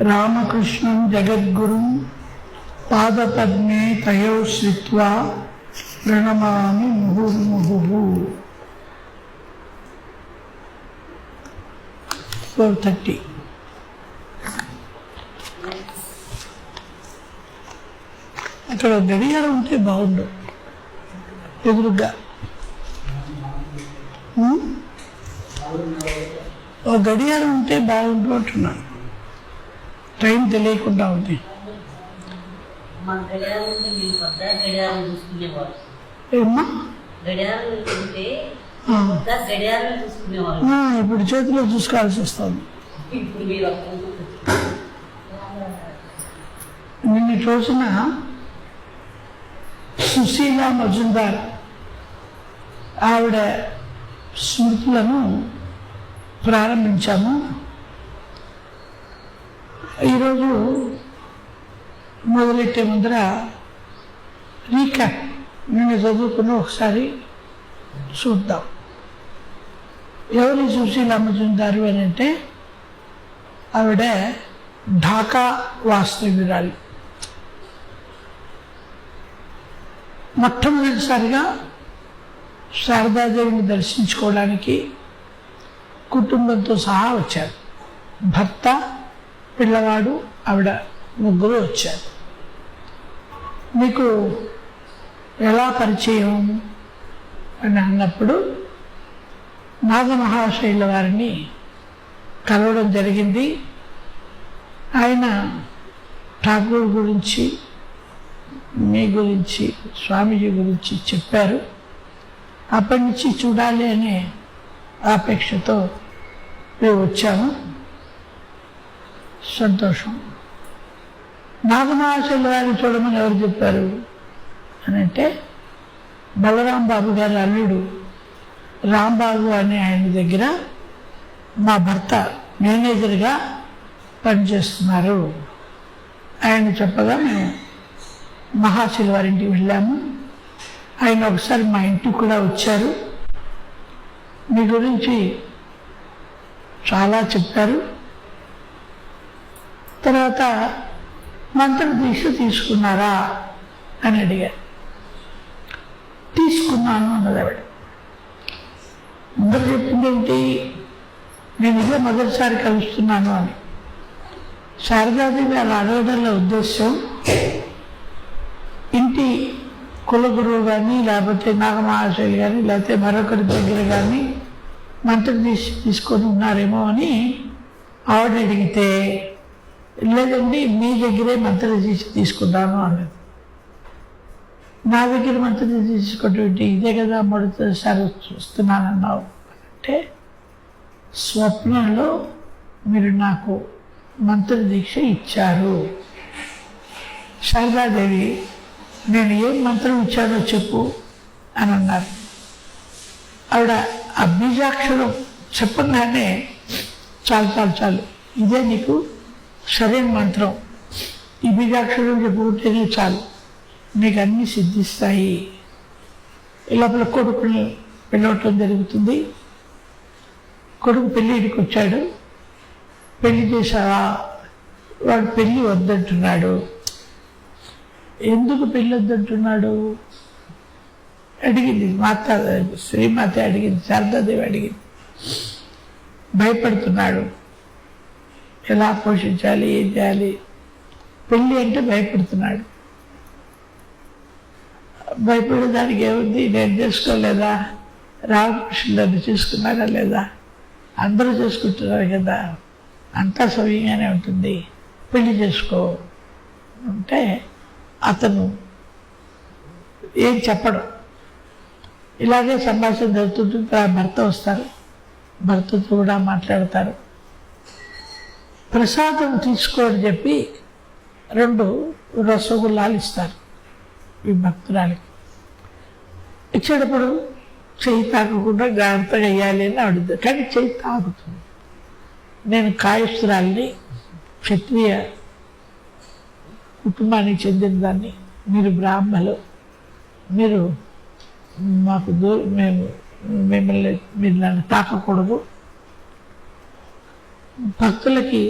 రామకృష్ణం జగద్గురుం పాదపద్మే తయో శ్రిత్వా ప్రణమామి ముహుర్ముహు. 4:30. అక్కడ గడియారం ఉంటే బాగుండు ఎదురుగా. ఒక గడియారం ఉంటే బాగుండు అంటున్నాను. టైం తెలియకుండా ఉంది. ఏమ్మా ఇప్పుడు చేతిలో చూసుకోవాల్సి వస్తుంది. నిన్నటి రోజున సుశీల మజుందార్ ఆవిడ స్మృతులను ప్రారంభించాము. ఈరోజు మొదలెట్టే ముందర రీక్యాప్ నిన్న చదువుకుని ఒకసారి చూద్దాం. ఎవరి సుశీల మజుందారు అని అంటే ఆవిడ ఢాకా వాస్తవ్యురాలు. మొట్టమొదటిసారిగా శారదాదేవిని దర్శించుకోవడానికి కుటుంబంతో సహా వచ్చారు. భర్త, పిల్లవాడు, ఆవిడ ముగ్గురు వచ్చారు. మీకు ఎలా పరిచయం అని అన్నప్పుడు నాగమహాశైల వారిని కలవడం జరిగింది. ఆయన ఠాగూర్ గురించి, మీ గురించి, స్వామీజీ గురించి చెప్పారు. అప్పటి నుంచి చూడాలి అనే ఆపేక్షతో మేము వచ్చాము. సంతోషం. నాగమహాశైల వారిని చూడమని ఎవరు చెప్పారు అని అంటే బలరాం బాబు గారి అల్లుడు రాంబాబు అనే ఆయన దగ్గర మా భర్త మేనేజర్గా పనిచేస్తున్నారు. ఆయన చెప్పగా మేము మహాశిల వారి ఇంటికి వెళ్ళాము. ఆయన ఒకసారి మా ఇంటికి కూడా వచ్చారు. మీ గురించి చాలా చెప్పారు. తర్వాత మంత్ర దీక్ష తీసుకున్నారా అని అడిగారు. తీసుకున్నాను అన్నది ఆవిడ. ముందర చెప్పింది ఏంటి, నేను ఇదే మొదటిసారి కలుస్తున్నాను అని. శారదాదేవి అలా అడగడంలో ఉద్దేశం ఇంటి కులగురువు కానీ, లేకపోతే నాగమహాశైలు కానీ, లేకపోతే మరొకరి దగ్గర కానీ మంత్ర దీక్ష తీసుకొని ఉన్నారేమో అని ఆవిడ అడిగితే, లేదండి మీ దగ్గరే మంత్ర దీక్ష తీసుకున్నాను అన్నది. నా దగ్గర మంత్ర దీక్ష తీసుకుంటే ఇదే కదా మొదటిసారి చూస్తున్నానన్నావు అంటే, స్వప్నంలో మీరు నాకు మంత్ర దీక్ష ఇచ్చారు. శారదాదేవి, నేను ఏం మంత్రం ఇచ్చానో చెప్పు అని అన్నారు. ఆవిడ ఆ బీజాక్షరం చెప్పగానే చాలు చాలు చాలు, ఇదే నీకు సరైన మంత్రం, ఈ బీజాక్షరం చెప్పుకుంటేనే చాలు, నీకు అన్నీ సిద్ధిస్తాయి. లోపల కొడుకుని పిలవటం జరుగుతుంది. కొడుకు పెళ్ళిడికి వచ్చాడు. పెళ్లి చేశావా? వాడు పెళ్ళి వద్దంటున్నాడు. ఎందుకు పెళ్ళి వద్దంటున్నాడు అడిగింది మాత, శ్రీమాత అడిగింది, శారదాదేవి అడిగింది. భయపడుతున్నాడు, ఎలా పోషించాలి, ఏం చేయాలి, పెళ్ళి అంటే భయపడుతున్నాడు. భయపడేదానికి ఏముంది, నేను చేసుకోలేదా, రామకృష్ణులను చేసుకున్నారా లేదా, అందరూ చేసుకుంటున్నారు కదా, అంతా సవ్యంగానే ఉంటుంది, పెళ్లి చేసుకో అంటే అతను ఏం చెప్పడం. ఇలాగే సంభాషణ జరుగుతుంటుంది. భర్త వస్తారు, భర్తతో కూడా మాట్లాడతారు. ప్రసాదం తీసుకోని చెప్పి 2 రసగుల్లాలు ఇస్తారు ఈ భక్తురాలికి. ఇచ్చేటప్పుడు చెయ్యి తాకకుండా జాగ్రత్తగా వేయాలి అని అడుగుతుంది. కానీ చెయ్యి తాగుతుంది. నేను కాయస్తురాలిని, క్షత్రియ కుటుంబానికి చెందిన దాన్ని, మీరు బ్రాహ్మలు, మీరు మాకు మేము మిమ్మల్ని మీరు నన్ను తాకకూడదు, భక్తులకి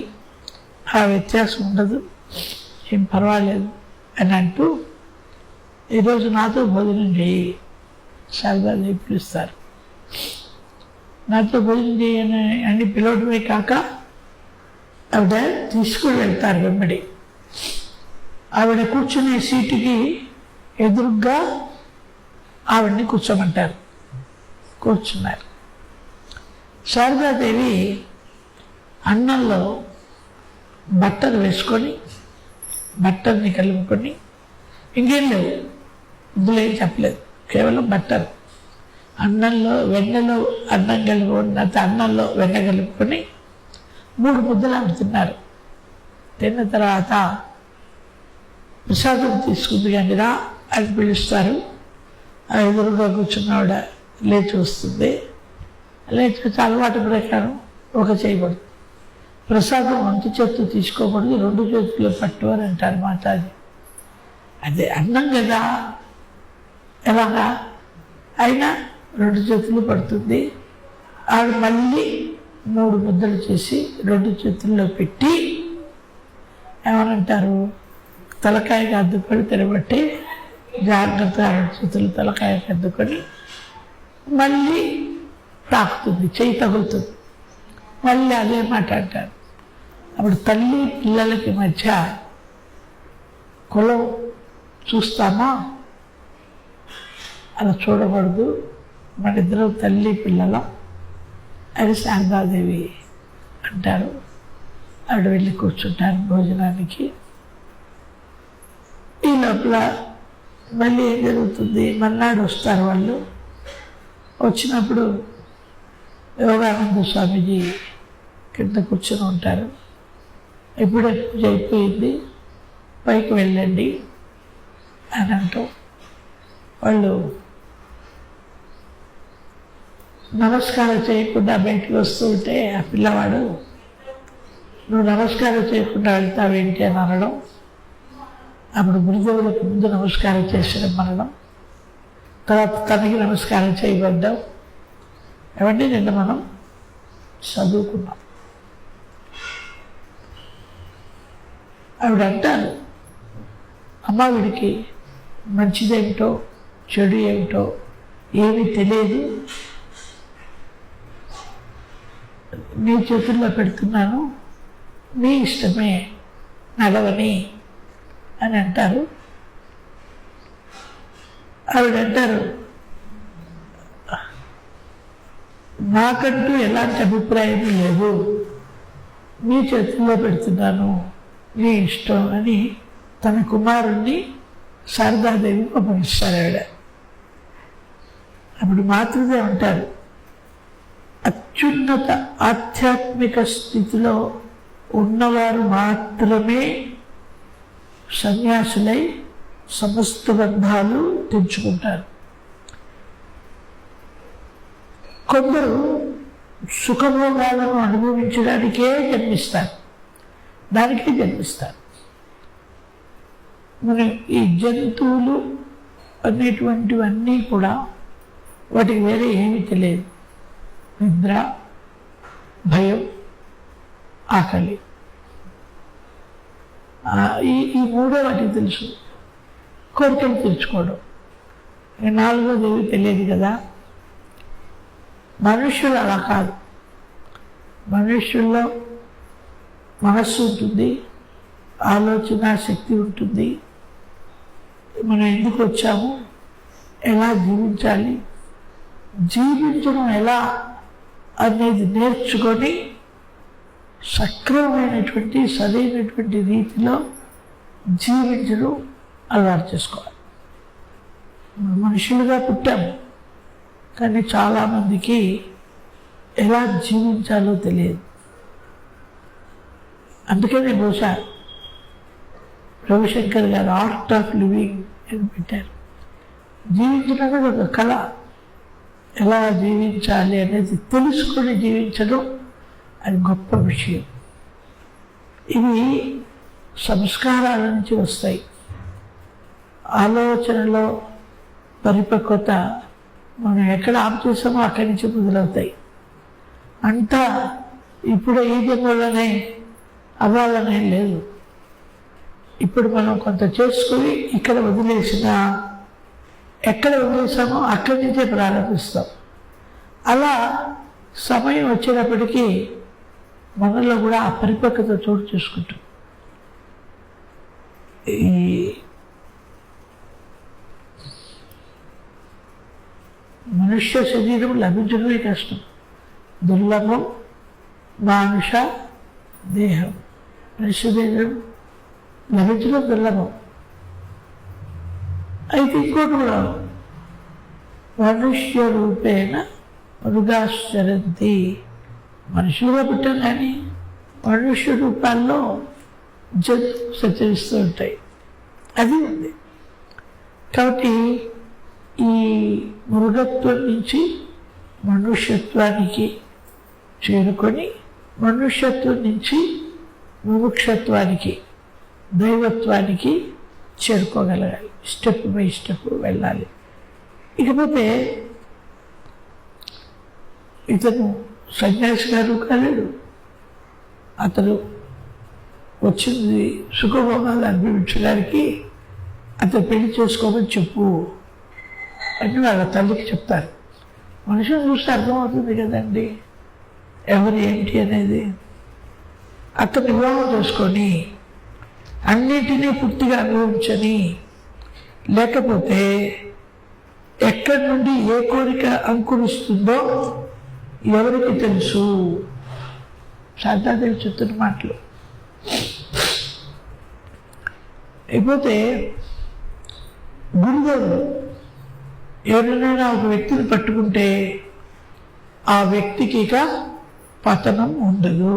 ఆ వ్యత్యాసం ఉండదు, ఏం పర్వాలేదు అని అంటూ ఈరోజు నాతో భోజనం చేయి శారదాదేవి పిలుస్తారు. నాతో భోజనం చేయని అన్ని పిలవడమే కాక ఆవిడ తీసుకుని వెళ్తారు వెంబడి. ఆవిడ కూర్చునే సీటుకి ఎదురుగ్గా ఆవిడ్ని కూర్చోమంటారు. కూర్చున్నారు. శారదాదేవి అన్నంలో బట్టలు వేసుకొని బట్టల్ని కలుపుకొని, ఇంకేం లేవు, ఇందులో ఏం చెప్పలేదు, కేవలం బట్టలు. అన్నంలో వెన్నలో అన్నం కలుపుకొని, అన్నంలో వెన్న కలుపుకొని 3 ముద్దలు ఆమె తిన్నారు. తిన్న తర్వాత ప్రసాదం తీసుకుంది కానీ రా అని పిలుస్తారు. ఆ ఎదురుగా కూర్చున్నవాడ లేచి వస్తుంది. లేచి వచ్చి అలవాటు ప్రకారం ఒక చేయబడుతుంది. ప్రసాదం వంటి చేత్తు తీసుకోకూడదు, 2 చేతుల్లో పట్టు అని అంటారు మాతాజీ. అదే అన్నం కదా, ఎలాగా అయినా 2 చేతులు పడుతుంది. ఆవిడ మళ్ళీ 3 ముద్దలు చేసి 2 చేతుల్లో పెట్టి ఏమనంటారు, తలకాయకి అద్దుకొని తినబట్టి జాగ్రత్తగా 2 చేతులు తలకాయకి అద్దుకొని మళ్ళీ తాకుతుంది, చెయ్యి తగులుతుంది. మళ్ళీ అదే మాట అంటారు. అప్పుడు తల్లి పిల్లలకి మధ్య కులం చూస్తామా, అలా చూడకూడదు, మన ఇద్దరం తల్లి పిల్లలం అని శారదాదేవి అంటారు. ఆవిడ వెళ్ళి కూర్చుంటారు భోజనానికి. ఈ లోపల మళ్ళీ ఏం జరుగుతుంది, మర్నాడు వస్తారు వాళ్ళు. వచ్చినప్పుడు యోగానంద స్వామీజీ కింద కూర్చొని ఉంటారు. ఇప్పుడే పూజ అయిపోయింది, పైకి వెళ్ళండి అని అంటూ వాళ్ళు నమస్కారం చేయకుండా బయటకు వస్తూ ఉంటే ఆ పిల్లవాడు నువ్వు నమస్కారం చేయకుండా వెళ్తావేంటి అని అనడం. అప్పుడు గురుదేవులకు ముందు నమస్కారం చేసిన మనడం, తర్వాత తనకి నమస్కారం చేయబడ్డాం. ఏమంటే నిన్న మనం చదువుకున్నాం. ఆవిడ అంటారు, అమ్మ వీడికి మంచిదేమిటో చెడు ఏమిటో ఏమీ తెలియదు, నీ చేతుల్లో పెడుతున్నాను, నీ ఇష్టమే నడవని అని అంటారు. ఆవిడంటారు, నాకంటూ ఎలాంటి అభిప్రాయం లేదు, నీ చేతుల్లో పెడుతున్నాను, నీ ఇష్టం అని తన కుమారుణ్ణి శారదాదేవికి పంపిస్తారు ఆవిడ. అప్పుడు మాతృదే ఉంటారు, అత్యున్నత ఆధ్యాత్మిక స్థితిలో ఉన్నవారు మాత్రమే సన్యాసులై సమస్త బంధాలు తెంచుకుంటారు. కొందరు సుఖభోగాలను అనుభవించడానికే జన్మిస్తారు, దానికే జన్మిస్తారు. మనం ఈ జంతువులు అనేటువంటివన్నీ కూడా వాటికి వేరే ఏమీ తెలియదు. నిద్ర, భయం, ఆకలి, ఈ 3 వాటికి తెలుసు. కోరికలు తీర్చుకోవడం, ఈ 4వది ఏవి తెలియదు కదా. మనుష్యులు అలా కాదు. మనుష్యుల్లో మనస్సు ఉంటుంది, ఆలోచన శక్తి ఉంటుంది. మనం ఎందుకు వచ్చాము, ఎలా జీవించాలి, జీవించడం ఎలా అనేది నేర్చుకొని సక్రమమైనటువంటి సరైనటువంటి రీతిలో జీవించడం అలవాటు చేసుకోవాలి. మనుషులుగా పుట్టాము, కానీ చాలామందికి ఎలా జీవించాలో తెలియదు. అందుకనే బహుశా రవిశంకర్ గారు ఆర్ట్ ఆఫ్ లివింగ్ అని పెట్టారు. జీవించడం అనేది ఒక కళ. ఎలా జీవించాలి అనేది తెలుసుకొని జీవించడం అది గొప్ప విషయం. ఇవి సంస్కారాల నుంచి వస్తాయి. ఆలోచనలో పరిపక్వత మనం ఎక్కడ ఆపు చేసామో అక్కడి నుంచి మొదలవుతాయి. అంతా ఇప్పుడు ఈ జన్మలోనే అవ్వాలనే లేదు. ఇప్పుడు మనం కొంత చేసుకుని ఇక్కడ వదిలేసిన, ఎక్కడ వదిలేసామో అక్కడి నుంచే ప్రారంభిస్తాం. అలా సమయం వచ్చేటప్పటికీ మనలో కూడా ఆ పరిపక్వత చోటు చేసుకుంటాం. ఈ మనుష్య శరీరం లభించడమే కష్టం. దుర్లభం మానుష దేహం. మనుష్య దేహం లభించడం దుర్లభం. అయితే ఇంకోటి కూడా, మనుష్య రూపేణ మృగాశ్చరంతి. మనుషులుగా పుట్టాం కానీ మనుష్య రూపాల్లో జంతువులు సంచరిస్తూ ఉంటాయి. అది ఉంది. కాబట్టి ఈ మృగత్వం నుంచి మనుష్యత్వానికి చేరుకొని, మనుష్యత్వం నుంచి ముముక్షత్వానికి, దైవత్వానికి చేరుకోగలగాలి. స్టెప్ బై స్టెప్ వెళ్ళాలి. ఇకపోతే ఇతను సన్యాసి గారు కాలేడు. అతను వచ్చింది సుఖభోగాలు అనుభవించడానికి. అతను పెళ్లి చేసుకోమని చెప్పు అని వాళ్ళ తల్లికి చెప్తారు. మనుషులు చూస్తే అర్థమవుతుంది కదండి ఎవరు ఏంటి అనేది. అతను వివాహం చేసుకొని అన్నిటినీ పూర్తిగా అనుభవించని, లేకపోతే ఎక్కడి నుండి ఏ కోరిక అంకురిస్తుందో ఎవరికి తెలుసు. శారదాదేవి చెప్తున్న మాటలు. అయిపోతే గురుదేవుడు ఎవరినైనా ఒక వ్యక్తిని పట్టుకుంటే ఆ వ్యక్తికి ఇక పతనం ఉండదు.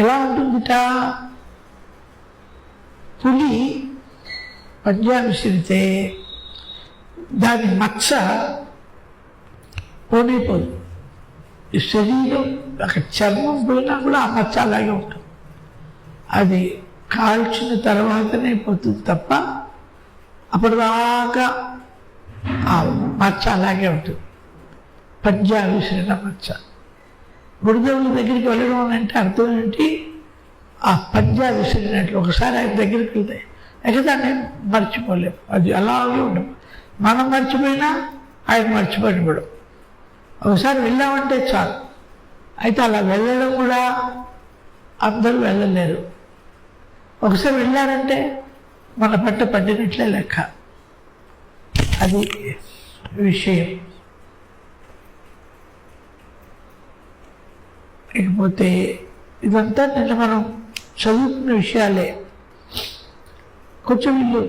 ఎలా ఉంటుందిట? పులి పంజా విసిరితే దాని మచ్చ పోనైపోదు. శరీరం ఒక చర్మం పోయినా కూడా ఆ మచ్చ అలాగే ఉంటుంది. అది కాల్చిన తర్వాతనే పోతుంది తప్ప అప్పటిదాకా ఆ మచ్చ అలాగే ఉంటుంది. పంజా విసిరిన మచ్చ. గురుదేవుల దగ్గరికి వెళ్ళడం అంటే అర్థం ఏంటి? ఆ పంజా విసిరినట్లు ఒకసారి ఆయన దగ్గరికి వెళ్తే ఎక్కదాన్ని మర్చిపోలేము. అది అలాగే ఉండదు. మనం మర్చిపోయినా ఆయన మర్చిపోయినప్పుడు ఒకసారి వెళ్ళామంటే చాలు. అయితే అలా వెళ్ళడం కూడా అందరూ వెళ్ళలేరు. ఒకసారి వెళ్ళారంటే మన పంట పండినట్లే లెక్క. అది విషయం. ఇకపోతే ఇదంతా నిన్న మనం చదువుకున్న విషయాలే. కొంచెం వీళ్ళు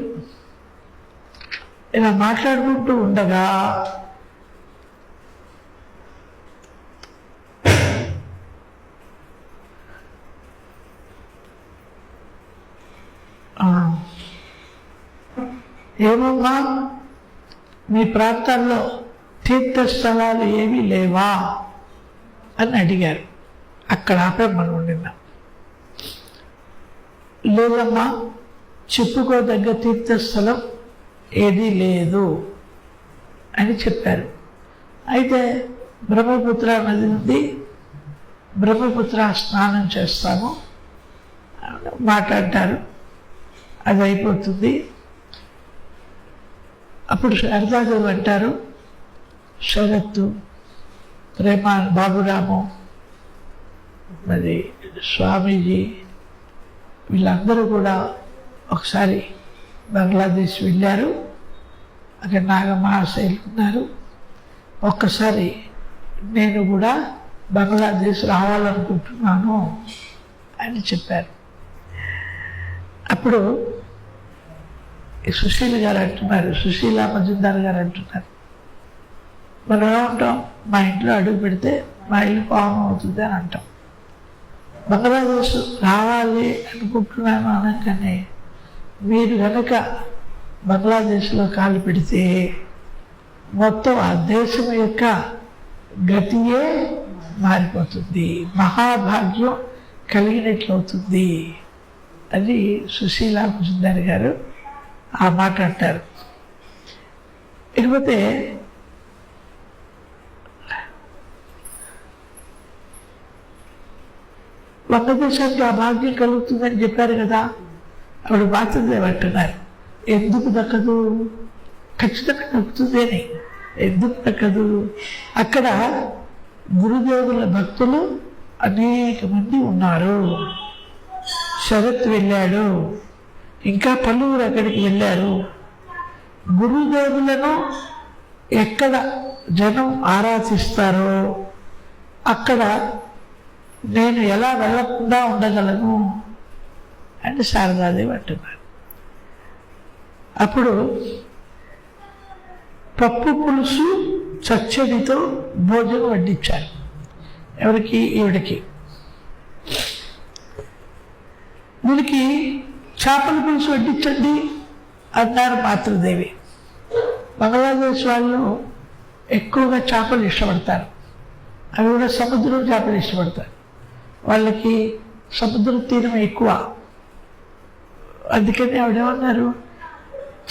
ఇలా మాట్లాడుకుంటూ ఉండగా ఏమమ్మా మీ ప్రాంతాల్లో తీర్థస్థలాలు ఏమీ లేవా అని అడిగారు. అక్కడ ఆపే మనం నిన్న. లేదమ్మా, చెప్పుకోదగ్గ తీర్థస్థలం ఏదీ లేదు అని చెప్పారు. అయితే బ్రహ్మపుత్ర నది ఉంది, బ్రహ్మపుత్ర స్నానం చేస్తాము మాట్లాడతారు. అది అయిపోతుంది. అప్పుడు శారదాదేవి అంటారు, శరత్తు, ప్రేమ, బాబురాము, మరి స్వామీజీ వీళ్ళందరూ కూడా ఒకసారి బంగ్లాదేశ్ వెళ్ళారు. అక్కడ నాగమహాశయులు ఉన్నారు. ఒక్కసారి నేను కూడా బంగ్లాదేశ్ రావాలనుకుంటున్నాను అని చెప్పారు. అప్పుడు సుశీల గారు అంటున్నారు, సుశీల మజుందార్ గారు అంటున్నారు, మనం ఏమంటాం, మా ఇంట్లో అడుగు పెడితే మా ఇల్లు పావనం అవుతుంది అని అంటాం. బంగ్లాదేశ్ రావాలి అనుకుంటున్నాను అనగానే మీరు కనుక బంగ్లాదేశ్లో కాలు పెడితే మొత్తం ఆ దేశం యొక్క గతియే మారిపోతుంది, మహాభాగ్యం కలిగినట్లవుతుంది అని సుశీల మజుందార్ గారు ఆ మాట అంటారు. ఇకపోతే వంగదేశానికి ఆ భాగ్యం కలుగుతుందని చెప్పారు కదా. అప్పుడు మాతృదేవి అంటున్నారు, ఎందుకు దక్కదు? ఖచ్చితంగా దక్కుతుంది అని. ఎందుకు దక్కదు? అక్కడ గురుదేవుల భక్తులు అనేక మంది ఉన్నారు. శరత్ వెళ్ళాడు, ఇంకా పలువురు అక్కడికి వెళ్ళారు. గురుదేవులను ఎక్కడ జనం ఆరాధిస్తారో అక్కడ నేను ఎలా వెళ్ళకుండా ఉండగలను అని శారదాదేవి అంటున్నారు. అప్పుడు పప్పు పులుసు చచ్చడితో భోజనం వడ్డించారు. ఎవరికి? ఈవిడికి. వీడికి చేపల పులుసు వడ్డించండి అన్నారు మాతృదేవి. బంగ్లాదేశ్ వాళ్ళు ఎక్కువగా చేపలు ఇష్టపడతారు. అవి కూడా సముద్రం చేపలు ఇష్టపడతారు. వాళ్ళకి సముద్ర తీరం ఎక్కువ. అందుకని ఆవిడేమన్నారు,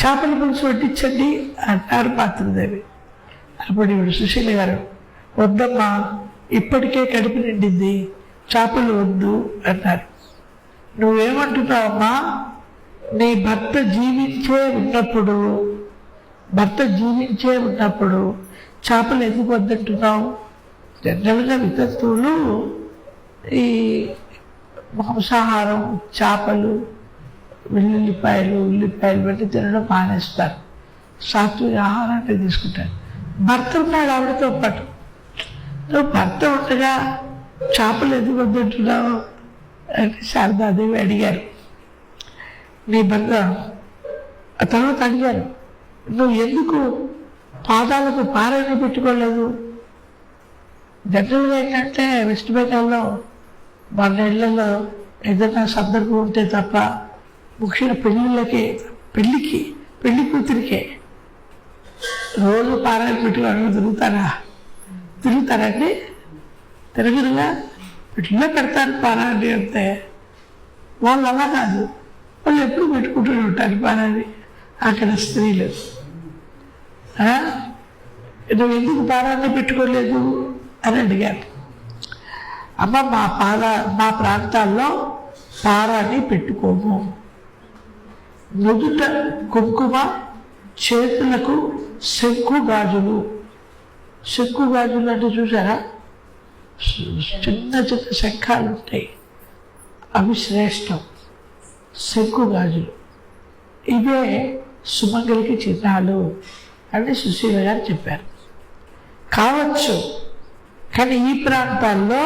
చేపల పులుసు వడ్డించండి అన్నారు మాతృదేవి. అప్పుడు ఇప్పుడు సుశీల గారు, వద్దమ్మా, ఇప్పటికే కడుపు నిండింది, చేపలు వద్దు అన్నారు. నువ్వేమంటున్నావమ్మా? నీ భర్త జీవించే ఉన్నప్పుడు చేపలు ఎందుకు వద్దంటున్నావు? జనరల్గా వితంతువులు ఈ మాంసాహారం, చేపలు, వెల్లుల్లిపాయలు, ఉల్లిపాయలు పెట్టి తినడం మానేస్తారు. సాత్విక ఆహారాన్ని తీసుకుంటారు. భర్త ఉన్నాడు ఆవిడతో పాటు. నువ్వు భర్త ఉండగా చేపలు ఎందుకు వద్దంటున్నావు అని శారదాదేవి అడిగారు. నీ భర్త ఆ తర్వాత అడిగారు, నువ్వు ఎందుకు పాదాలకు పారాయణ పెట్టుకోలేదు? జనరల్గా ఏంటంటే వెస్ట్ బెంగాల్లో మన ఇళ్లలో ఏదైనా సందర్భం ఉంటే తప్ప, ముఖ్యంగా పెళ్లి కూతురికే రోజు పారాయణ పెట్టుకోవడానికి తిరుగుతారండి? తిరగరుగా, ఇట్లా పెడతారు పారాయణ అంటే. వాళ్ళు అలా కాదు, వాళ్ళు ఎప్పుడు పెట్టుకుంటూనే ఉంటారు పారాయణ. అక్కడ స్త్రీలు, నువ్వు ఎందుకు పారాయణ పెట్టుకోలేదు అని అడిగారు. అమ్మ, మా ప్రాంతాల్లో పారాన్ని పెట్టుకోము. నుదుట కుంకుమ, చేతులకు శంకు గాజులు అంటే చూసారా? చిన్న చిన్న శంఖాలు ఉంటాయి, అవి శ్రేష్టం. శంకు గాజులు ఇవే సుమంగలికి చిహ్నాలు అని సుశీల గారు చెప్పారు. కావచ్చు, కానీ ఈ ప్రాంతాల్లో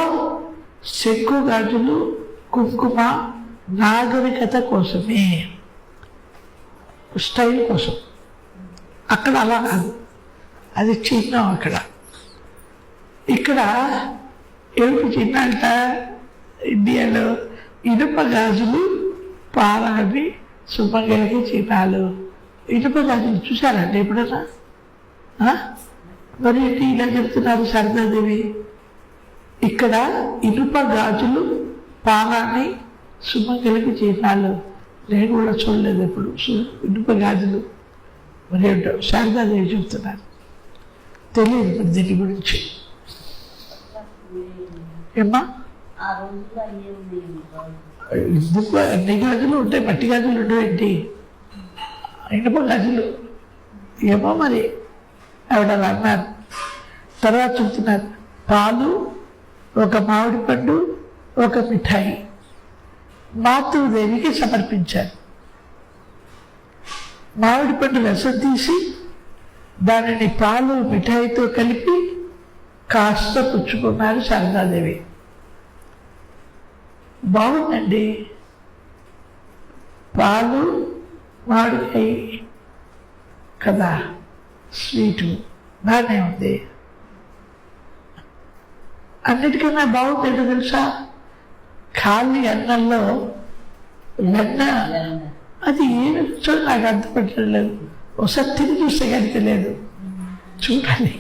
శంకు గాజులు, కుంకుమ నాగరికత కోసమే, స్టైల్ కోసం. అక్కడ అలా కాదు, అది చిహ్నం. ఇక్కడ ఏమిటి చిహ్నం అంట? ఇండియాలో ఇనుప గాజులు పారాని సుమంగలికి చిహ్నాలు. ఇనుప గాజులు చూసారండి ఎప్పుడన్నా? మరి ఏంటి ఇలా చెప్తున్నారు శారదాదేవి? ఇక్కడ ఇనుప గాజులు పారాని సుమంగలికి చిహ్నాలు. నేను కూడా చూడలేదు ఎప్పుడు ఇనుప గాజులు. మరి ఏంటో శారదాదేవి చెప్తున్నారు. తెలియదు మరి దీని గురించి. ఏమ్మా? అన్ని గాజులు ఉంటాయి, మట్టి గాజులు ఉండవేంటి? ఇనుప గాజులు ఏమో మరి ఆవిడ అలా అన్నారు. తర్వాత చెప్తున్నారు, పాలు, ఒక మామిడి పండు, ఒక మిఠాయి మాతృదేవికి సమర్పించారు. మామిడి పండు రసం తీసి దానిని పాలు మిఠాయితో కలిపి కాస్త పుచ్చుకున్నారు శారదాదేవి. బాగుందండి, పాలు మామిడికాయ కదా, స్వీటు బాగానే ఉంది. అన్నిటికన్నా బాగుంది తెలుసా? ఖాళీ అన్నంలో వెన్న, అది ఏమి చూడ నాకు అర్థపట్టలేదు. ఒకసారి తిరిగి చూస్తే కానీ తెలియదు, చూడాలి.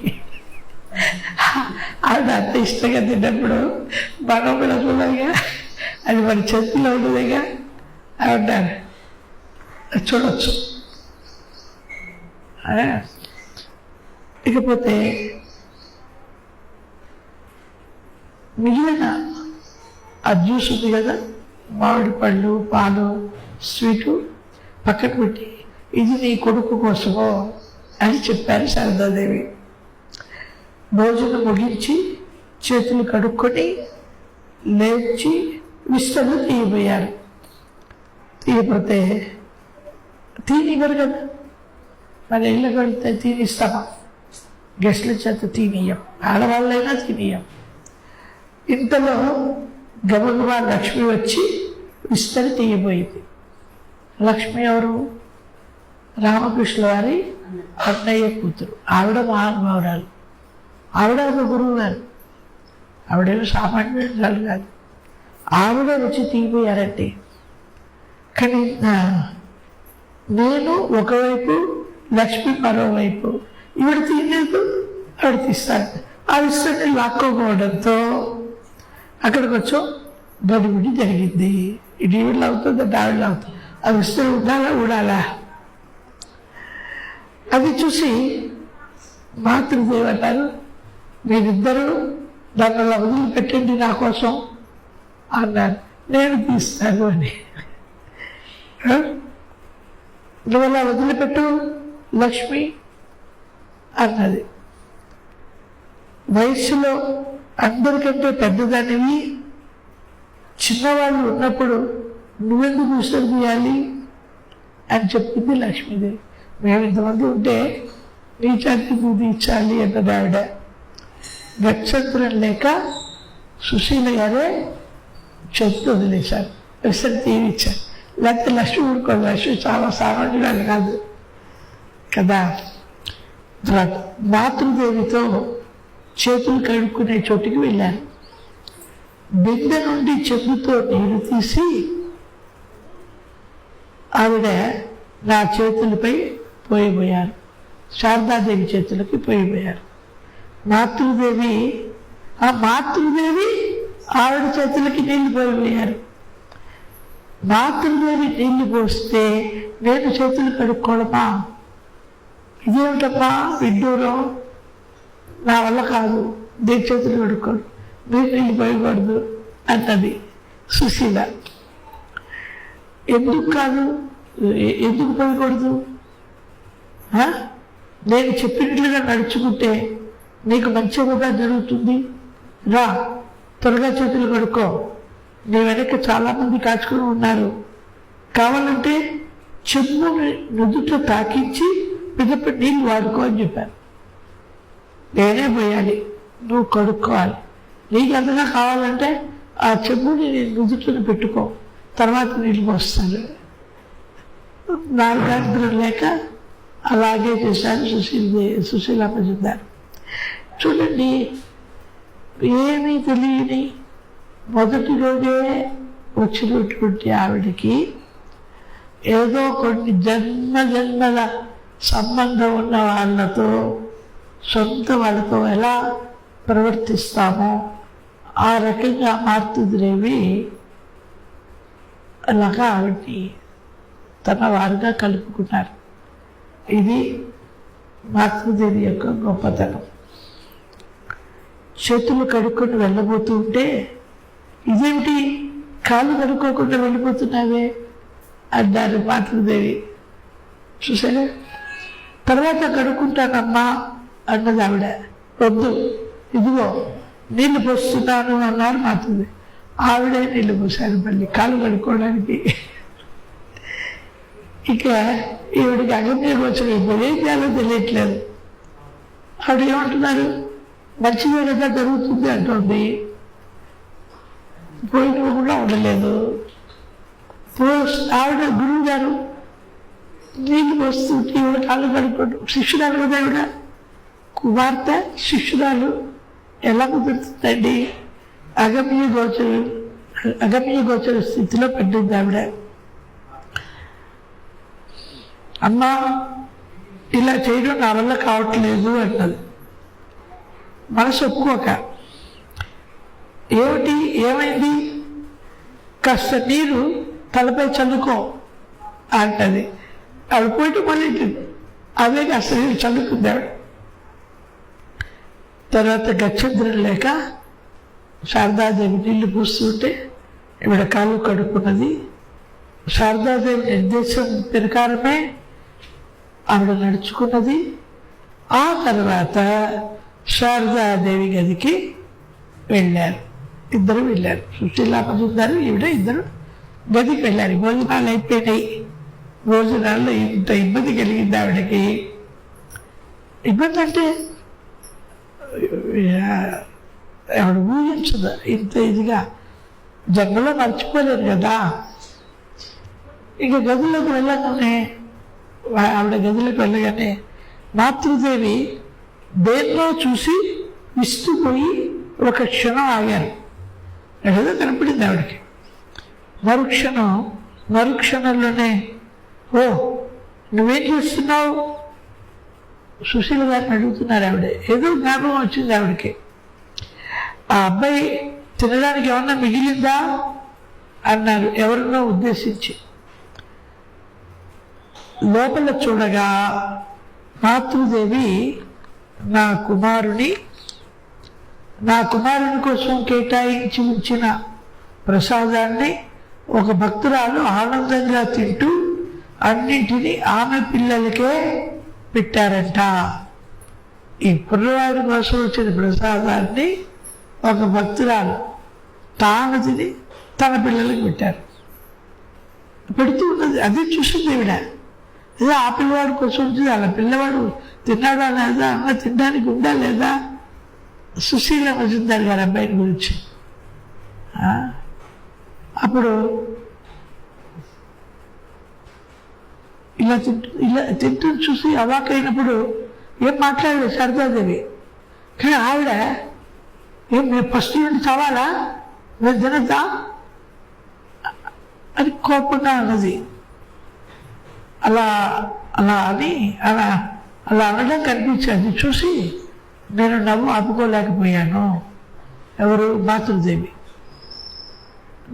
ఆవిడ అంత ఇష్టంగా తిన్నప్పుడు మనం కూడా చూడాలిగా, అది మన చేతిలో ఉండదుగా. ఆవిడ చూడవచ్చు. ఇకపోతే మిగిలిన ఆ జ్యూస్ ఉంది కదా, మామిడి పళ్ళు, పాలు, స్వీటు పక్కన పెట్టి ఇది నీ కొడుకు కోసమో అని చెప్పారు శారదాదేవి. భోజనం ముగించి చేతులు కడుక్కొని లేచి విస్తలు తీయబోయారు. తీయపోతే తీనివ్వరు కదా, మన ఇళ్ళ కడితే తీనిస్తామా? గెస్ట్ల చేత తీనియం, ఆడవాళ్ళైనా తీనియం. ఇంతలో గబగబా లక్ష్మి వచ్చి విస్తరి తీయబోయింది. లక్ష్మి ఎవరు? రామకృష్ణ వారి అన్నయ్య కూతురు. ఆవిడ మహానుభావురాలు, ఆవిడ ఒక గురువు గారు, ఆవిడేమో సామాన్యురాలు కాదు. ఆవిడ వచ్చి తీయబోయారంటే, కానీ నేను ఒకవైపు, లక్ష్మి మరోవైపు. ఈవిడ తీయలేదు, ఆవిడ తీస్తాను. ఆ విస్తరిని లాక్కోపోవడంతో అక్కడికి వచ్చాం, గడిగుడి జరిగింది. ఇది ఈవిడలో అవుతుంది, ఆవిడలో అవుతుంది. ఆ విస్తరి ఉండాలా? అది చూసి మాతృదేవి అన్నారు, మీరిద్దరూ దాన్ని వదిలిపెట్టండి నా కోసం అన్నారు. నేను తీస్తాను అని. నువ్వు అలా వదిలిపెట్టు లక్ష్మి అన్నది. వయస్సులో అందరికంటే పెద్దదానివి, చిన్నవాళ్ళు ఉన్నప్పుడు నువ్వెందుకు విస్తరి తీయాలి అని చెప్పింది లక్ష్మీదేవి. మేము ఇంతమంది ఉంటే నీ చేతి నువ్వు తీర్చాలి అన్నది ఆవిడ. గచ్చంతరం లేక సుశీల గారే చేతి వదిలేశారు, విస్తరి తీయించారు. లేకపోతే లక్ష్మి ఊరుకోదు. లక్ష్మి చాలా సామాన్యురాలు కాదు కదా. మాతృదేవితో చేతులు కడుక్కునే చోటుకి వెళ్ళాను. బిందె నుండి చెంబుతో నీరు తీసి ఆవిడ నా చేతులపై పోయిపోయారు, శారదాదేవి చేతులకి పోయిపోయారు. మాతృదేవి ఆవిడ చేతులకి నీళ్లు పోయిపోయారు. మాతృదేవి నీళ్లు పోస్తే నేను చేతులు కడుక్కోవడమా? ఇదేమిటమ్మా విడ్డూరం, నా వల్ల కాదు, దేని చేతులు కడుక్కోడు, మీరు నీళ్ళు పోయకూడదు అన్నది సుశీల. ఎందుకు కాదు, ఎందుకు పోయకూడదు? నేను చెప్పినట్లుగా నడుచుకుంటే నీకు మంచిగా జరుగుతుంది. రా, త్వరగా చేతులు కడుక్కో, నీ వెనక చాలామంది కాచుకుని ఉన్నారు. కావాలంటే చెంబు నుదుట తాకించి పిదప నీళ్ళు వాడుకో అని చెప్పాను. నేనే పోయాలి, నువ్వు కడుక్కోవాలి. నీకు ఎంతగా కావాలంటే ఆ చెంబుని నేను నుదుటను పెట్టుకో, తర్వాత నీళ్ళు పోస్తాను. నాలుగాంధ్రం లేక అలాగే చేశాను. సుశీలమ్మ చెందారు. చూడండి, ఏమీ తెలియని మొదటి రోజే వచ్చినటువంటి ఆవిడకి ఏదో కొన్ని జన్మల సంబంధం ఉన్న వాళ్ళతో, సొంత వాళ్ళతో ఎలా ప్రవర్తిస్తామో ఆ రకంగా మాతృదేవి అలాగా ఆవిడ్ని తన వారుగా కలుపుకున్నారు. ఇది మాతృదేవి యొక్క గొప్పతనం. చేతులు కడుక్కొని వెళ్ళబోతూ ఉంటే, ఇదేమిటి కాళ్ళు కడుక్కోకుండా వెళ్ళిపోతున్నావే అన్నారు మాతృదేవి. చూసారా, తర్వాత కడుక్కుంటానమ్మా అన్నది ఆవిడ. వద్దు, ఇదిగో నీళ్ళు పోస్తున్నాను అన్నారు మాతృదేవి. ఆవిడే నీళ్ళు పోసారు మళ్ళీ కాళ్ళు కడుక్కోవడానికి. ఇక ఈవిడికి అగమ్య గోచరం ఇప్పుడు ఏం చేయాలో తెలియట్లేదు. ఆవిడ ఏమంటున్నారు, మంచిగా జరుగుతుంది అంటుంది, పోయిన కూడా ఉండలేదు. ఆవిడ గురువు గారు నీళ్ళు పోస్తుంటే ఈవిడ కాళ్ళు కడుక్కోండి. శిష్యురాలు కదా ఆవిడ, కుమార్తె శిష్యురాలు, ఎలా కుదురుతుందండి? అగమ్య గోచర స్థితిలో పడ్డింది ఆవిడ. అమ్మా, ఇలా చేయడం నా వల్ల కావట్లేదు అన్నది. మనసు ఒప్పుకోక, ఏమైంది, కాస్త నీరు తలపై చల్లుకో అంటది. ఆవిడ పోయిட்டு మళ్ళీ అదే కాస్త నీరు చల్లుకుంది ఆవిడ. తర్వాత గచ్చంద్రం లేక శారదాదేవి నీళ్లు పూస్తుంటే ఈవిడ కాళ్ళు కడుక్కున్నది. శారదాదేవి నిర్దేశం ప్రకారమే ఆవిడ నడుచుకున్నది. ఆ తర్వాత శారదాదేవి గదికి వెళ్ళారు. ఇద్దరు వెళ్ళారు. సుశీల మజుందారు ఈవిడ ఇద్దరు గదికి వెళ్ళారు. భోజనాలు అయిపోయినాయి. భోజనాల్లో ఇంత ఇబ్బంది కలిగింది ఆవిడకి. ఇబ్బంది అంటే ఆవిడ ఊహించదు ఇంత ఇదిగా. జన్మలో మర్చిపోలేదు కదా. ఇక గదిలోకి వెళ్ళగానే ఆవిడ గదిలోకి వెళ్ళగానే మాతృదేవి దేన్నో చూసి విస్తుపోయి ఒక క్షణం ఆగారు. ఏదో కనపడింది ఆవిడకి. మరుక్షణంలోనే ఓ నువ్వేం చేస్తున్నావు సుశీల గారిని అడుగుతున్నారు ఆవిడ. ఏదో జ్ఞాపకం వచ్చింది ఆవిడకి. ఆ అబ్బాయి తినడానికి ఏమన్నా మిగిలిందా అన్నారు ఎవరినో ఉద్దేశించి. లోపల చూడగా మాతృదేవి నా కుమారుని కోసం కేటాయించి ఉంచిన ప్రసాదాన్ని ఒక భక్తురాలు ఆనందంగా తింటూ అన్నింటినీ ఆమె పిల్లలకే పెట్టారంట. ఈ కుర్రవాడి కోసం వచ్చిన ప్రసాదాన్ని ఒక భక్తురాలు తాను తిని తన పిల్లలకు పెట్టారు. పెడుతూ ఉన్నది. అదే చూసింది ఈవిడ. అదే ఆ పిల్లవాడి కోసం వచ్చింది. అలా పిల్లవాడు తిన్నాడా లేదా, అన్న తినడానికి ఉందా లేదా. సుశీల మజుందార్ గారి అబ్బాయిని గురించి. అప్పుడు ఇలా తింటూ చూసి అవాకైనప్పుడు ఏం మాట్లాడలేదు శారదాదేవి. కానీ ఆవిడ ఏం మేము ఫస్ట్ నుండి చావాలా, మేము తినద్దా అని కోపంగా అన్నది. అలా అనడం కనిపించేది చూసి నేను నవ్వు ఆపుకోలేకపోయాను. ఎవరు మాతృదేవి.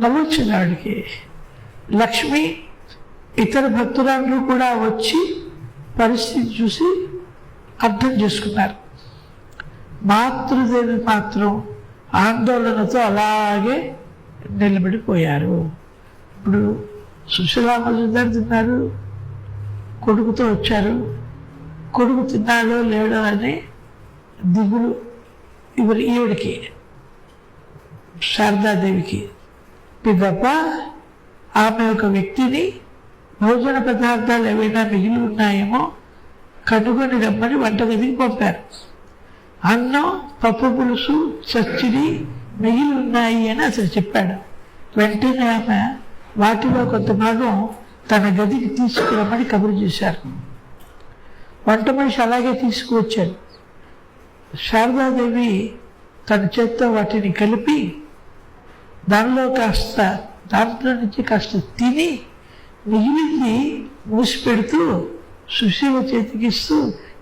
నవ్వు వచ్చింది ఆవిడకి. లక్ష్మి ఇతర భక్తురాలు కూడా వచ్చి పరిస్థితి చూసి అర్థం చేసుకున్నారు. మాతృదేవి మాత్రం ఆందోళనతో అలాగే నిలబడిపోయారు. ఇప్పుడు సుశీల మజుందార్ తిన్నారు, కొడుకుతో వచ్చారు. కొడుకు తిన్నాడో లేడో అని దిగులు ఈవిడికి, శారదాదేవికి. పిదప ఆమె ఒక వ్యక్తిని భోజన పదార్థాలు ఏవైనా మిగిలి ఉన్నాయేమో కనుగొని రమ్మని వంటగదికి పంపారు. అన్నం, పప్పు పులుసు, చచ్చిడి మిగిలి ఉన్నాయి అని అసలు చెప్పాడు. వెంటనే ఆమె వాటిలో కొంత భాగం తన గదికి తీసుకురమ్మని కబురు చేశారు. వంట మనిషి అలాగే తీసుకువచ్చారు. శారదాదేవి తన చేత్తో వాటిని కలిపి దాంట్లో నుంచి కాస్త తిని మిగిలింది మూసిపెడుతూ సుశీల చేతికిస్తూ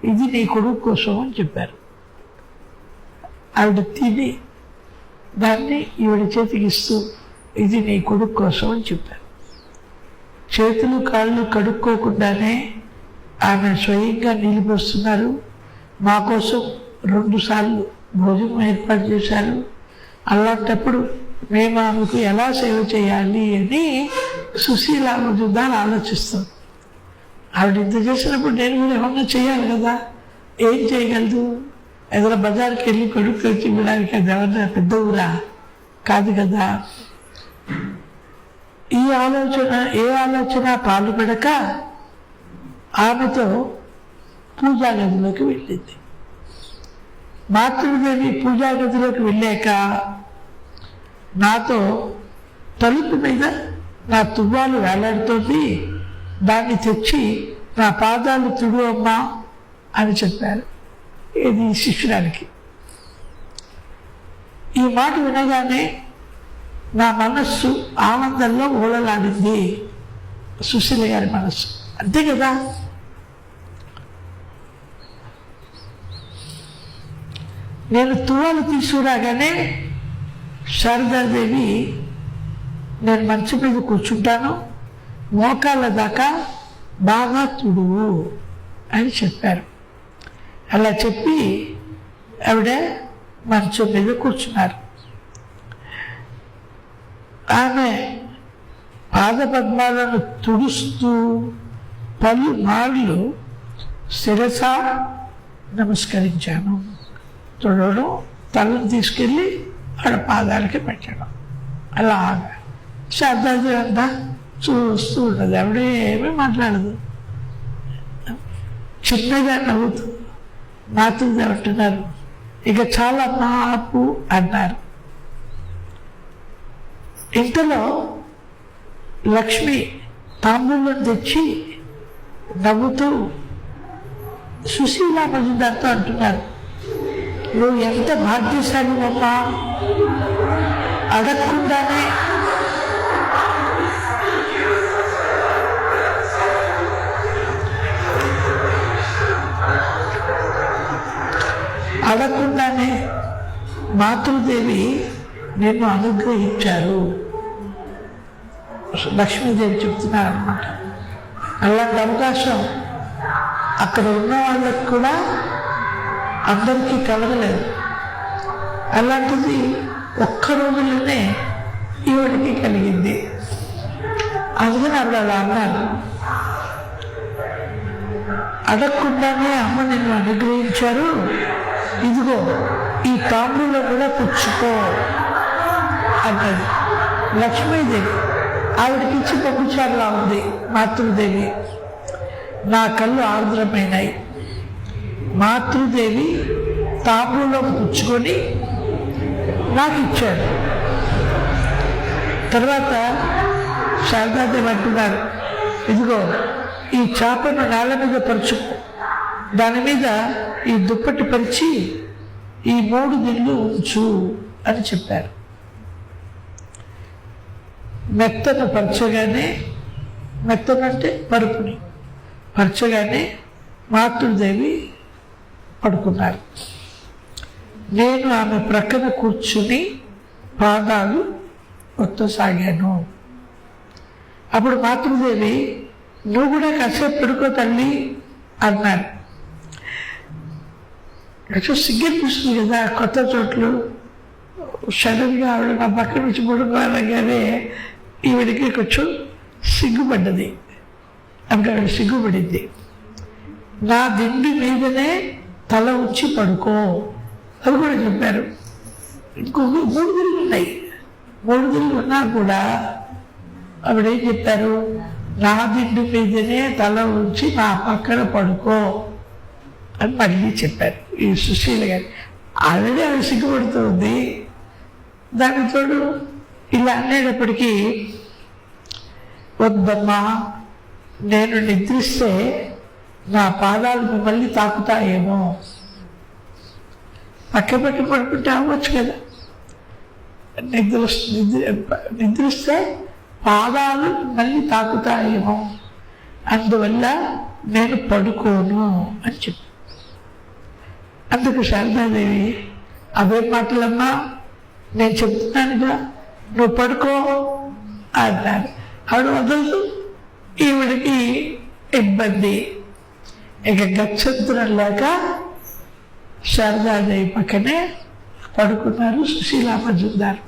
ఇది నీ కొడుకు కోసం అని చెప్పారు. ఆవిడ తిని దాన్ని ఈవిడ చేతికిస్తూ ఇది నీ కొడుకు కోసం అని చెప్పారు. చేతులు కాళ్ళు కడుక్కోకుండానే ఆమె స్వయంగా నిలిపొస్తున్నారు. మా కోసం 2 సార్లు భోజనం ఏర్పాటు చేశారు. అలాంటప్పుడు మేము ఆమెకు ఎలా సేవ చేయాలి అని సుశీల మజుందార్ ఆలోచిస్తాం. ఆవిడ ఇంత చేసినప్పుడు నేను కూడా ఏమన్నా చేయాలి కదా. ఏం చేయగలదు? ఏదైనా బజార్కి వెళ్ళి కొడుకు వచ్చి ఇవ్వడానికి అది ఎవరన్నా పెద్ద ఊరా కాదు కదా. ఏ ఆలోచన పాల్పడక ఆమెతో పూజా గదిలోకి వెళ్ళింది. మాతృదేవి పూజా గదిలోకి వెళ్ళాక నాతో తలుపు మీద నా తువ్వాలు వేలాడుతోంది, దాన్ని తెచ్చి నా పాదాలు తుడు అమ్మా అని చెప్పారు. ఇది శిష్యురానికి. ఈ మాట వినగానే నా మనస్సు ఆనందంలో ఓడలాడింది. సుశీల గారి మనస్సు అంతే కదా. నేను తువ్వాలు తీసుకురాగానే శారదాదేవి నేను మంచం మీద కూర్చుంటాను, మోకాళ్ళ దాకా బాగా తుడువు అని చెప్పారు. అలా చెప్పి ఆవిడ మంచం మీద కూర్చున్నారు. ఆమె పాదపద్మాలను తుడుస్తూ పలుమార్లు శిరస నమస్కరించాను. తుడవడం, తలను తీసుకెళ్ళి ఆడ పాదాలకి పెట్టడం. అలాగా శారదాదేవి అంతా చూస్తూ ఉన్నది. ఆవిడేమీ మాట్లాడదు, చిన్నగా నవ్వుతూ. మాతృదేవి అంటున్నారు, ఇక చాలా ఆపు అన్నారు. ఇంతలో లక్ష్మి తాంబూలం తెచ్చి నవ్వుతూ సుశీల మజుందార్తో అంటున్నారు, నువ్వు ఎంత భాగ్యశాలివమ్మా, అడగకుండానే మాతృదేవి నిన్ను అనుగ్రహించారు. లక్ష్మీదేవి చెప్తున్నారు అన్నమాట. అలాంటి అవకాశం అక్కడ ఉన్న వాళ్ళకి కూడా అందరికీ కలగలేదు. అలాంటిది ఒక్క రోజులోనే ఈవిడికి కలిగింది. అందుకని ఆవిడ అలా అన్నారు, అడగకుండానే అమ్మ నిన్ను అనుగ్రహించారు, ఇదిగో ఈ తాంబూలో కూడా పుచ్చుకో అన్నది లక్ష్మీదేవి. ఆవిడకి ఇచ్చి పంపించారులా ఉంది మాతృదేవి. నా కళ్ళు ఆర్ద్రమైనాయి. మాతృదేవి తాంబూలం పుచ్చుకొని నాకు ఇచ్చాడు. తర్వాత శారదాదేవి అంటున్నారు, ఇదిగో ఈ చేపను నేల మీద పరుచుకో, దాని మీద ఈ దుప్పటి పరిచి ఈ 3 దిళ్ళు ఉంచు అని చెప్పారు. మెత్తను పరచగానే, మెత్తనంటే పరుపుని పరచగానే మాతృదేవి పడుకున్నారు. నేను ఆమె ప్రక్కన కూర్చుని పాదాలు ఒత్తసాగాను. అప్పుడు మాతృదేవి, నువ్వు కూడా కాసేపు పడుకో తల్లి అన్నారు. కొంచెం సిగ్గనిపిస్తుంది కదా, కొత్త చోట్లు సడన్గా ఆవిడ నా పక్కన నుంచి పడుకోవాలగానే ఈవిడికి కొంచెం సిగ్గుపడ్డది. అప్పుడు ఆవిడ సిగ్గుపడింది. నా దిండి మీదనే తల ఉంచి పడుకో అని కూడా చెప్పారు. ఇంకొక 3 దిళ్ళు ఉన్నాయి. 3 దిళ్ళు ఉన్నా కూడా ఆవిడేం చెప్పారు, నా దిండు మీదనే తల ఉంచి నా పక్కన పడుకో అని మళ్ళీ చెప్పారు ఈ సుశీల గారు. ఆల్రెడీ ఆవిడ సిగ్గుపడుతుంది. దానికి తోడు ఇలా అనేటప్పటికీ, వద్దమ్మా, నేను నిద్రిస్తే నా పాదాలు మిమ్మల్ని తాకుతాయేమో, పక్క పడుకుంటే అవ్వచ్చు కదా, నిద్రిస్తే పాదాలు మళ్ళీ తాకుతాయేమో, అందువల్ల నేను పడుకోను అని చెప్పి. అందుకు శారదాదేవి, అవే మాటలమ్మా, నేను చెప్తున్నానుగా, నువ్వు పడుకో అన్నారు. ఆవిడ వదలదు. ఈవిడికి ఇబ్బంది. ఇక గచ్చంతరం లేక శారదాదేవి పక్కనే పడుకున్నారు సుశీల మజుందార్.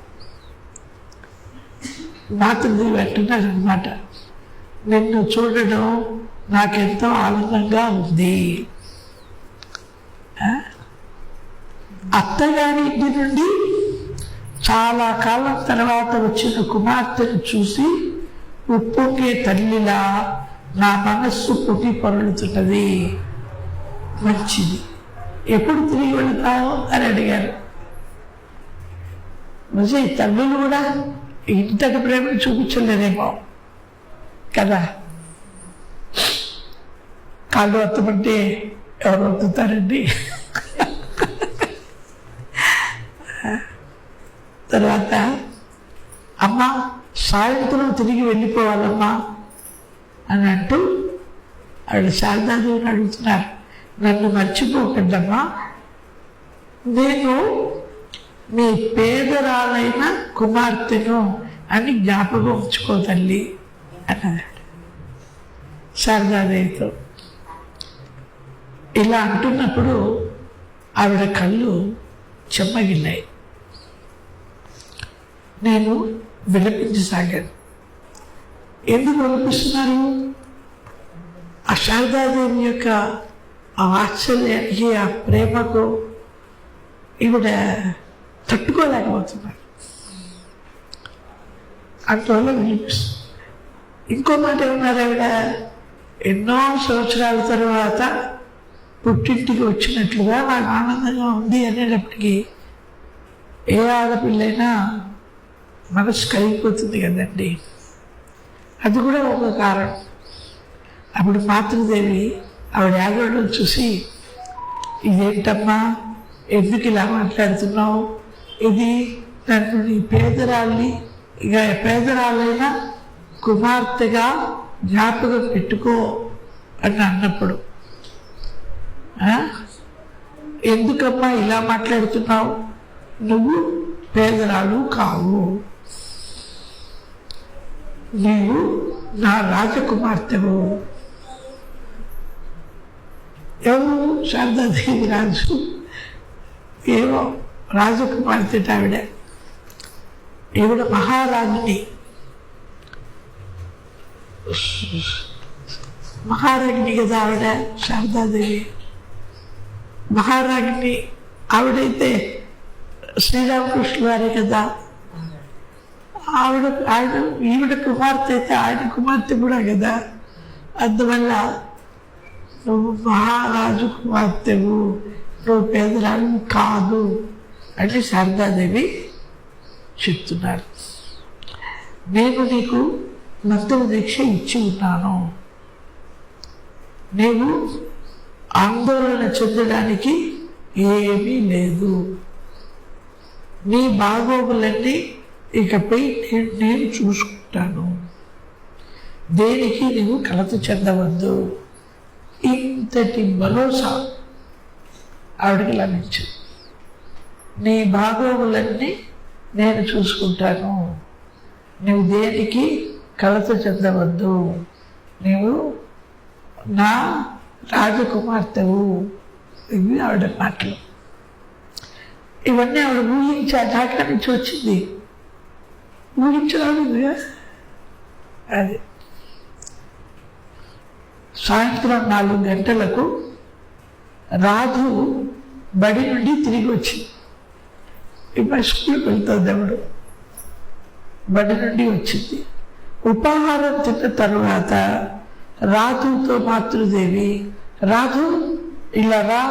మాతృదేవి అంటున్నారు అనమాట, నిన్ను చూడడం నాకెంతో ఆనందంగా ఉంది. అత్తగారి ఇంటి నుండి చాలా కాలం తర్వాత వచ్చిన కుమార్తెను చూసి ఉప్పొంగే తల్లిలా నా మనస్సు పొట్టి పొరలుతున్నది. మంచిది, ఎప్పుడు తిరిగి వెళతావు అని అడిగారు. నిజే, తల్లులు కూడా ఇంతటి ప్రేమను చూపించలేదేమో కదా. కాళ్ళు వత్తమంటే ఎవరు వత్తుతారండి. తర్వాత, అమ్మ సాయంత్రం తిరిగి వెళ్ళిపోవాలమ్మా అని అంటూ ఆవిడ శారదాదేవిని అడుగుతున్నారు, నన్ను మర్చిపోకండమ్మా, నేను మీ పేదరాలైన కుమార్తెను అని జ్ఞాపకం ఉంచుకో తల్లి అన్నాడు శారదాదేవితో. ఇలా అంటున్నప్పుడు ఆవిడ కళ్ళు చెమ్మగిల్లాయి. నేను విలపించసాగాడు. ఎందుకు విలపిస్తున్నారు? ఆ శారదాదేవి యొక్క ఆ వాత్సల్యానికి, ఆ ప్రేమకు ఈవిడ తట్టుకోలేకపోతున్నారు. అందువల్ల వినిపిస్తుంది. ఇంకో మాట ఏమన్నారు ఆవిడ? ఎన్నో సంవత్సరాల తర్వాత పుట్టింటికి వచ్చినట్లుగా నాకు ఆనందంగా ఉంది అనేటప్పటికీ ఏ ఆడపిల్లైనా మనసు కరిగిపోతుంది కదండి. అది కూడా ఒక కారణం. అప్పుడు మాతృదేవి ఆవిడ ఆగడం చూసి, ఇదేంటమ్మా, ఎందుకు ఇలా మాట్లాడుతున్నావు? ఇది నన్ను నీ పేదరాల్ని, ఇక పేదరాలైన కుమార్తెగా జ్ఞాపకం పెట్టుకో అని అన్నప్పుడు, ఎందుకమ్మా ఇలా మాట్లాడుతున్నావు? నువ్వు పేదరాలు కావు, నీవు నా రాజకుమార్తెవు. ఎవరు? శారదాదేవి రాజు. ఏమో రాజకుమార్తె ఆవిడ. ఈవిడ మహారాణిని. మహారాణి కదా ఆవిడ శారదాదేవి. మహారాణి ఆవిడైతే శ్రీరామకృష్ణ వారే కదా. ఈవిడ కుమార్తె అయితే ఆయన కుమార్తె కూడా కదా. అందువల్ల నువ్వు మహారాజు కుమార్తెవు, నువ్వు పేదరాలు కాదు అని శారదాదేవి చెప్తున్నారు. నేను నీకు మంత్ర దీక్ష ఇచ్చి ఉన్నాను, నీవు ఆందోళన చెందడానికి ఏమీ లేదు. నీ బాగోగులన్నీ ఇకపై నేను చూసుకుంటాను, దేనికి నీవు కలత చెందవద్దు. ఇంతటి భరోసా ఆవిడకి లభించింది. నీ బాగోగులన్నీ నేను చూసుకుంటాను, నువ్వు దేనికి కలత చెందవద్దు, నీవు నా రాజకుమార్తెవు. ఇవి ఆవిడ మాటలు. ఇవన్నీ ఆవిడ ఊహించా, దాకా నుంచి వచ్చింది. ఊహించరాదుగా అది. సాయంత్రం 4 గంటలకు రాధు బడి నుండి తిరిగి వచ్చింది. ఇప్పుడు స్కూల్కి వెళ్తుంది ఎవడు. బడి నుండి వచ్చింది. ఉపాహారం తిన్న తరువాత రాధుతో మాతృదేవి, రాధు ఇలా రా,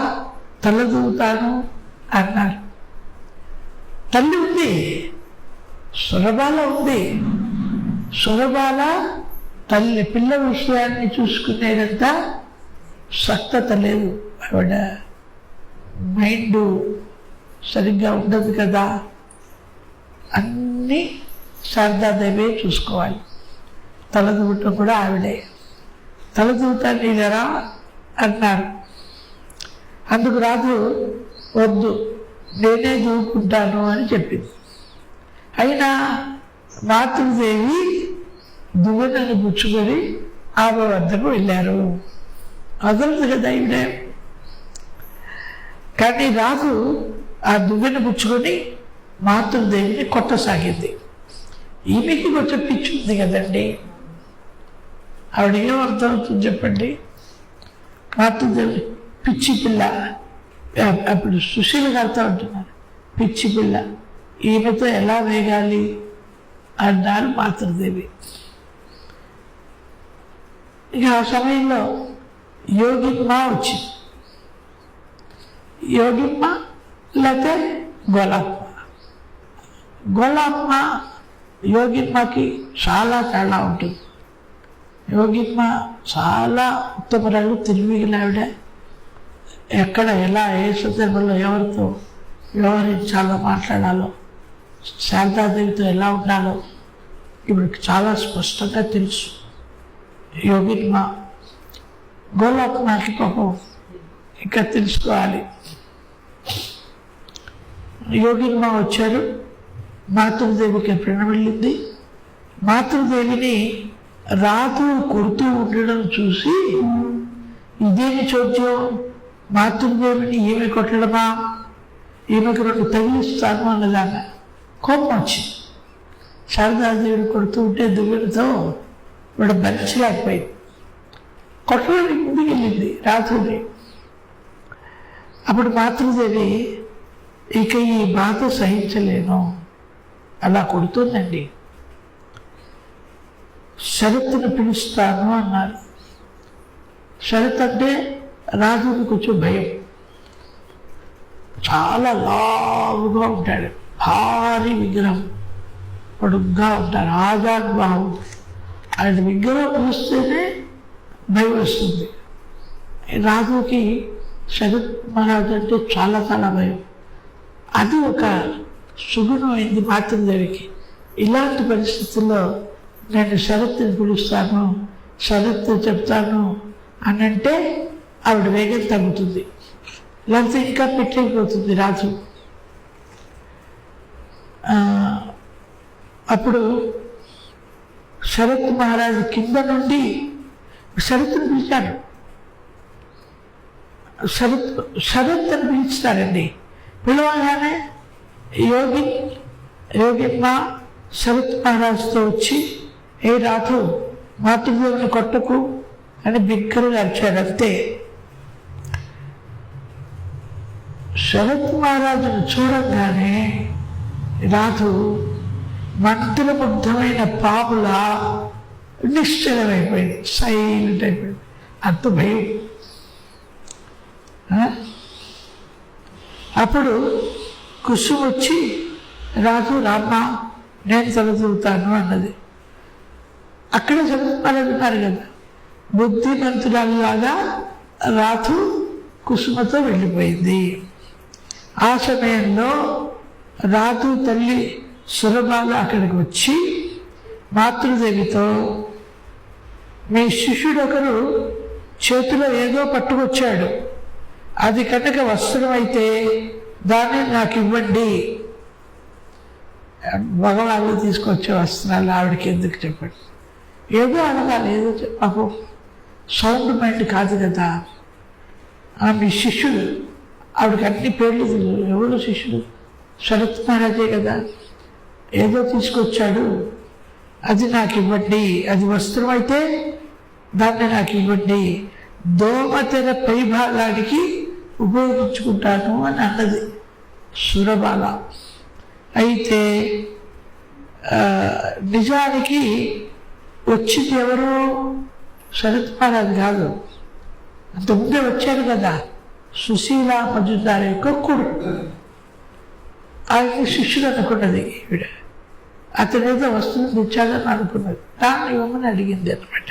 తలదూతాను అన్నారు. తల్లి ఉంది, సురబాల ఉంది. సురబాల తల్లి పిల్ల విషయాన్ని చూసుకునేదంతా స్వస్థత లేదు. ఆవిడ మైండ్ సరిగ్గా ఉండదు కదా. అన్నీ శారదాదేవి చూసుకోవాలి. తలదూటం కూడా ఆవిడే. తలదూతాన్ని లేరా అన్నారు. అందుకు రాజు వద్దు, నేనే దూకుంటాను అని చెప్పింది. అయినా మాతృదేవి దువ్వెనను పుచ్చుకొని ఆమె వద్దకు వెళ్ళారు. వదలదు కదా ఈవిడే. కానీ రాజు ఆ దువ్వెన పుచ్చుకొని మాతృదేవిని కొట్టసాగింది. ఈమెకి కొంచెం పిచ్చి ఉంది కదండి. ఆవిడ ఏం అర్థమవుతుంది చెప్పండి? మాతృదేవి పిచ్చి పిల్ల. అప్పుడు సుశీల గారితో అంటున్నారు, పిచ్చి పిల్ల, ఈమెతో ఎలా వేగాలి అన్నారు మాతృదేవి. ఇక ఆ సమయంలో యోగిమ్మ వచ్చింది. యోగిమ్మ లేకపోతే గోలమ్మ. యోగిమ్మకి చాలా తేడా ఉంటుంది. యోగిమ్మ చాలా ఉత్తమరాలు, తెలివిగల ఆవిడ. ఎక్కడ ఎలా ఏ సందర్భంలో ఎవరితో వ్యవహరించాలో, మాట్లాడాలో, శారదాదేవితో ఎలా ఉండాలో ఇప్పుడు చాలా స్పష్టంగా తెలుసు యోగిమ్మ. గోలమ్మకి పాపం ఇంకా తెలుసుకోవాలి. యోగిమ్మ వచ్చారు. మాతృదేవికి ఎప్పుడైనా వెళ్ళింది. మాతృదేవిని రాతు కొడుతూ ఉండడం చూసి, ఇదేమి చోద్యం, మాతృదేవిని ఈమె కొట్టడమా, ఈమెకు 2 తగిలిస్తాను అన్నదాన్ని కోపం వచ్చింది. శారదాదేవి కొడుతూ ఉంటే దువ్వెనతో వాడు భరించలేకపోయింది. కొట్టడానికి ముందుకు వెళ్ళింది రాత్రుని. అప్పుడు మాతృదేవి ఇక ఈ బాధ సహించలేను, అలా కొడుతుందండి. శరత్తును పిలుస్తాను అన్నారు. శరత్ అంటే రాజుకి కొంచెం భయం. చాలా లావుగా ఉంటాడు, భారీ విగ్రహం, పొడుగ్గా ఉంటారు, ఆజాద్బాహు. ఆయన విగ్రహం చూస్తేనే భయం వస్తుంది. రాజుకి శరత్ మహారాజు అంటే చాలా చాలా భయం. అది ఒక సుగుణం అయింది మాతృదేవికి. ఇలాంటి పరిస్థితుల్లో నేను శరత్తుని పిలుస్తాను, శరత్తు చెప్తాను అని అంటే ఆవిడ వేగం తగ్గుతుంది, లేకపోతే ఇంకా పెట్టైపోతుంది రాజు. అప్పుడు శరత్ మహారాజు కింద నుండి శరత్తుని పిలిచాడు. శరత్ అని పిలుస్తారండి. పిలవగానే యోగిమ్మ శరత్ మహారాజుతో వచ్చి, ఏ రాజు మాతృదేవిని కొట్టకు అని బిగ్గరగా అరిచాడు. అంతే. శరత్ మహారాజును చూడంగానే రాజు మంత్రముగ్ధమైన పాములా నిశ్చలమైపోయింది, సైలెంట్ అయిపోయింది. అంత భయం. అప్పుడు కుసుమ వచ్చి, రాజు రామ్మ నేను చదువుతాను అన్నది. అక్కడ చదువుతారని ఉన్నారు కదా, బుద్ధిమంతురాలులాగా రాజు కుసుమతో వెళ్ళిపోయింది. ఆ సమయంలో రాజు తల్లి సురబాల అక్కడికి వచ్చి మాతృదేవితో, మీ శిష్యుడు ఒకరు చేతిలో ఏదో పట్టుకొచ్చాడు, అది కనుక వస్త్రం అయితే దాన్ని నాకు ఇవ్వండి. భగవాళ్ళు తీసుకొచ్చే వస్త్రాలు ఆవిడకి ఎందుకు చెప్పండి, ఏదో అడగాలి, ఏదో పాపం సౌండ్ మైండ్ కాదు కదా. మీ శిష్యుడు, ఆవిడకి అన్ని పేర్లు తెలియదు, ఎవరు శిష్యుడు, శరత్ మహారాజే కదా, ఏదో తీసుకొచ్చాడు, అది నాకు ఇవ్వండి, అది వస్త్రం అయితే దాన్ని నాకు ఇవ్వండి, దోమతెర పై భాగానికి ఉపయోగించుకుంటాను అని అన్నది సురబాల. అయితే నిజానికి వచ్చింది ఎవరు, శరత్ మహారాజు కాదు, అంతకుముందే వచ్చారు కదా, సుశీల మజుదార్ యొక్క కొడుకు. ఆయన శిష్యుడు అనుకున్నది ఈవిడ. అతనేదో వస్తువులు తెచ్చాడని అనుకున్నది, దాన్ని ఇవ్వమని అడిగింది అనమాట.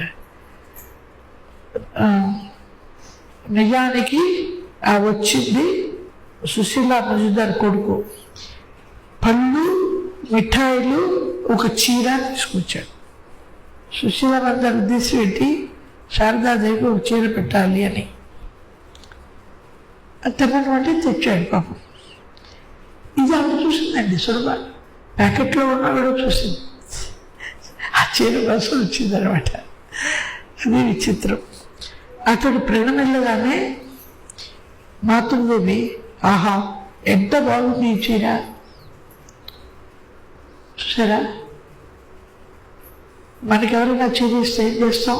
నిజానికి ఆ వచ్చింది సుశీల మజుదార్ కొడుకు. పళ్ళు, మిఠాయిలు, ఒక చీర తీసుకొచ్చాడు. సుశీల మజుదార్ ఉద్దేశం ఏంటి, శారదాదేవికి ఒక చీర పెట్టాలి అని. అతను అంటే తెచ్చాడు పాపం. ఇది ఆవిడ చూసిందండి, సురభ ప్యాకెట్లో ఉన్న కూడా చూసింది. ఆ చీర బస్సు వచ్చిందనమాట. అది విచిత్రం. అతడు ప్రణమిల్లగానే మాతృదేవి, ఆహా ఎంత బాగుంది ఈ చీర చూసారా, మనకెవరైనా చీర ఇస్తే ఏం చేస్తాం?